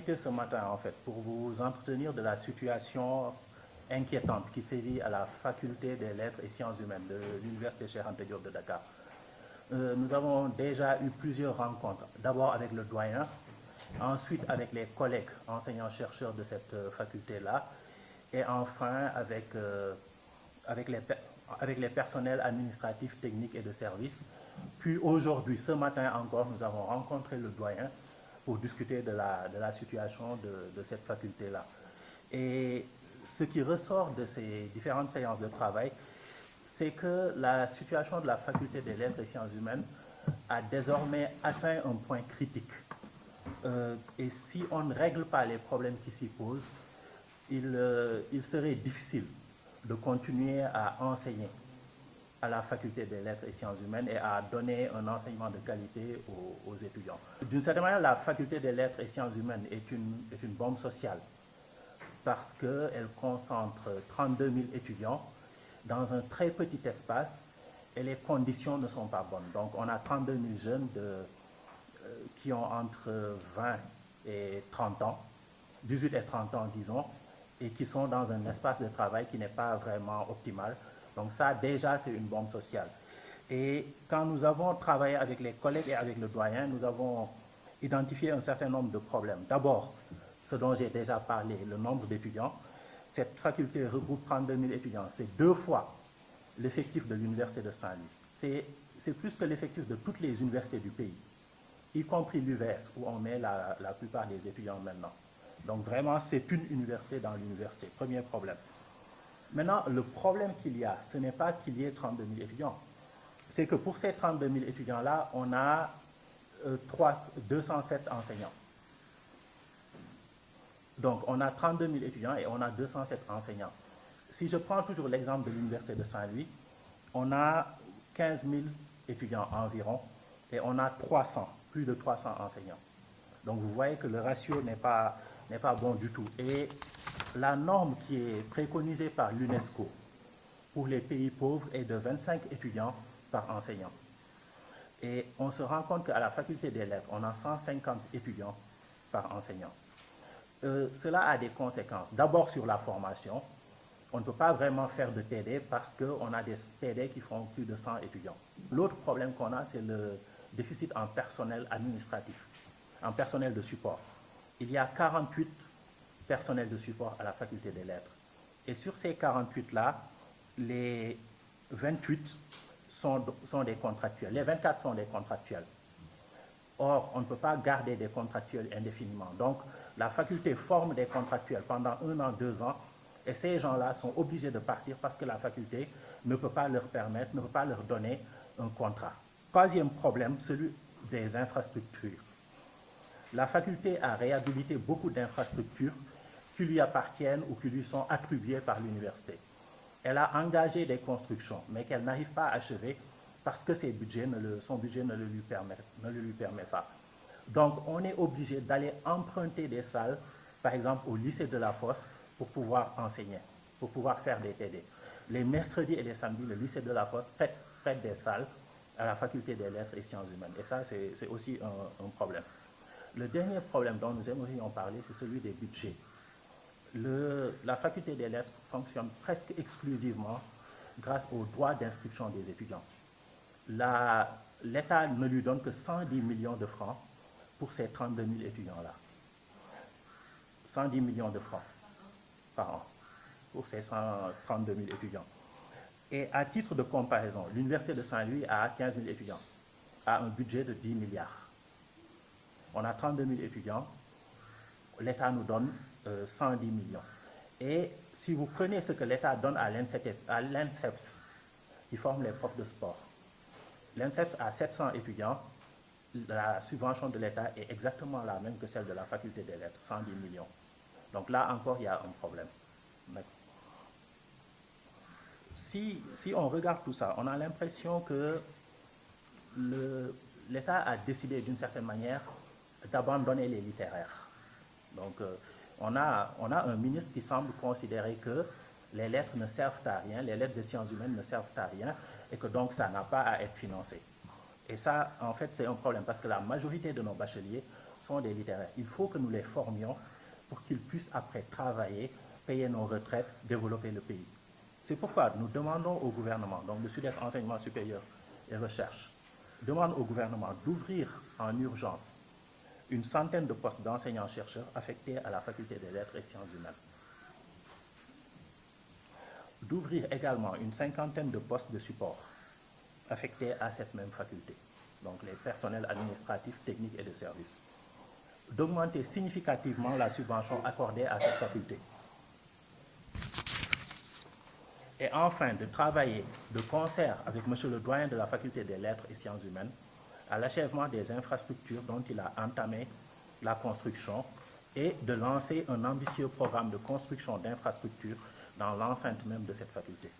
invité ce matin, en fait, pour vous entretenir de la situation inquiétante qui sévit à la faculté des lettres et sciences humaines de l'Université Cheikh Anta Diop de Dakar. Nous avons déjà eu plusieurs rencontres, d'abord avec le doyen, ensuite avec les collègues enseignants-chercheurs de cette faculté-là, et enfin avec les personnels administratifs, techniques et de services. Puis aujourd'hui, ce matin encore, nous avons rencontré le doyen pour discuter de la situation de cette faculté-là. Et ce qui ressort de ces différentes séances de travail, c'est que la situation de la faculté des lettres et sciences humaines a désormais atteint un point critique. Et si on ne règle pas les problèmes qui s'y posent, il serait difficile de continuer à enseigner à la faculté des lettres et sciences humaines et à donner un enseignement de qualité aux étudiants. D'une certaine manière, la faculté des lettres et sciences humaines est une bombe sociale parce qu'elle concentre 32 000 étudiants dans un très petit espace et les conditions ne sont pas bonnes. Donc on a 32 000 jeunes qui ont entre 20 et 30 ans, 18 et 30 ans disons, et qui sont dans un espace de travail qui n'est pas vraiment optimal. Donc ça, déjà, c'est une bombe sociale. Et quand nous avons travaillé avec les collègues et avec le doyen, nous avons identifié un certain nombre de problèmes. D'abord, ce dont j'ai déjà parlé, le nombre d'étudiants. Cette faculté regroupe 32 000 étudiants. C'est 2 fois l'effectif de l'Université de Saint-Louis. C'est plus que l'effectif de toutes les universités du pays, y compris l'UVS, où on met la plupart des étudiants maintenant. Donc vraiment, c'est une université dans l'université. Premier problème. Maintenant, le problème qu'il y a, ce n'est pas qu'il y ait 32 000 étudiants. C'est que pour ces 32 000 étudiants-là, on a 207 enseignants. Donc, on a 32 000 étudiants et on a 207 enseignants. Si je prends toujours l'exemple de l'Université de Saint-Louis, on a 15 000 étudiants environ et on a plus de 300 enseignants. Donc, vous voyez que le ratio n'est pas bon du tout. Et la norme qui est préconisée par l'UNESCO pour les pays pauvres est de 25 étudiants par enseignant. Et on se rend compte qu'à la faculté des lettres, on a 150 étudiants par enseignant. Cela a des conséquences. D'abord sur la formation. On ne peut pas vraiment faire de TD parce qu'on a des TD qui font plus de 100 étudiants. L'autre problème qu'on a, c'est le déficit en personnel administratif, en personnel de support. Il y a 48 personnels de support à la faculté des lettres. Et sur ces 48-là, les 28 sont des contractuels. Les 24 sont des contractuels. Or, on ne peut pas garder des contractuels indéfiniment. Donc, la faculté forme des contractuels pendant 1 an, 2 ans, et ces gens-là sont obligés de partir parce que la faculté ne peut pas leur permettre, ne peut pas leur donner un contrat. Troisième problème, celui des infrastructures. La faculté a réhabilité beaucoup d'infrastructures qui lui appartiennent ou qui lui sont attribuées par l'université. Elle a engagé des constructions, mais qu'elle n'arrive pas à achever parce que son budget ne le lui permet pas. Donc, on est obligé d'aller emprunter des salles, par exemple au lycée de la Fosse, pour pouvoir enseigner, pour pouvoir faire des TD. Les mercredis et les samedis, le lycée de la Fosse prête des salles à la faculté des lettres et sciences humaines. Et ça, c'est aussi un problème. Le dernier problème dont nous aimerions parler, c'est celui des budgets. La faculté des lettres fonctionne presque exclusivement grâce aux droits d'inscription des étudiants. L'État ne lui donne que 110 millions de francs pour ces 32 000 étudiants-là. 110 millions de francs par an pour ces 132 000 étudiants. Et à titre de comparaison, l'Université de Saint-Louis a 15 000 étudiants, a un budget de 10 milliards. On a 32 000 étudiants, l'État nous donne 110 millions. Et si vous prenez ce que l'État donne à l'INSEPS, qui forme les profs de sport, l'INSEPS a 700 étudiants, la subvention de l'État est exactement la même que celle de la faculté des lettres, 110 millions. Donc là encore, il y a un problème. Si on regarde tout ça, on a l'impression que l'État a décidé d'une certaine manière d'abandonner les littéraires. Donc on a un ministre qui semble considérer que les lettres ne servent à rien, les lettres et sciences humaines ne servent à rien, et que donc ça n'a pas à être financé. Et ça, en fait, c'est un problème parce que la majorité de nos bacheliers sont des littéraires. Il faut que nous les formions pour qu'ils puissent après travailler, payer nos retraites, développer le pays. C'est pourquoi nous demandons au gouvernement, donc le Sud-Est Enseignement Supérieur et Recherche, demande au gouvernement d'ouvrir en urgence une centaine de postes d'enseignants-chercheurs affectés à la faculté des lettres et sciences humaines. D'ouvrir également une cinquantaine de postes de support affectés à cette même faculté, donc les personnels administratifs, techniques et de services. D'augmenter significativement la subvention accordée à cette faculté. Et enfin, de travailler de concert avec M. le doyen de la faculté des lettres et sciences humaines à l'achèvement des infrastructures dont il a entamé la construction et de lancer un ambitieux programme de construction d'infrastructures dans l'enceinte même de cette faculté.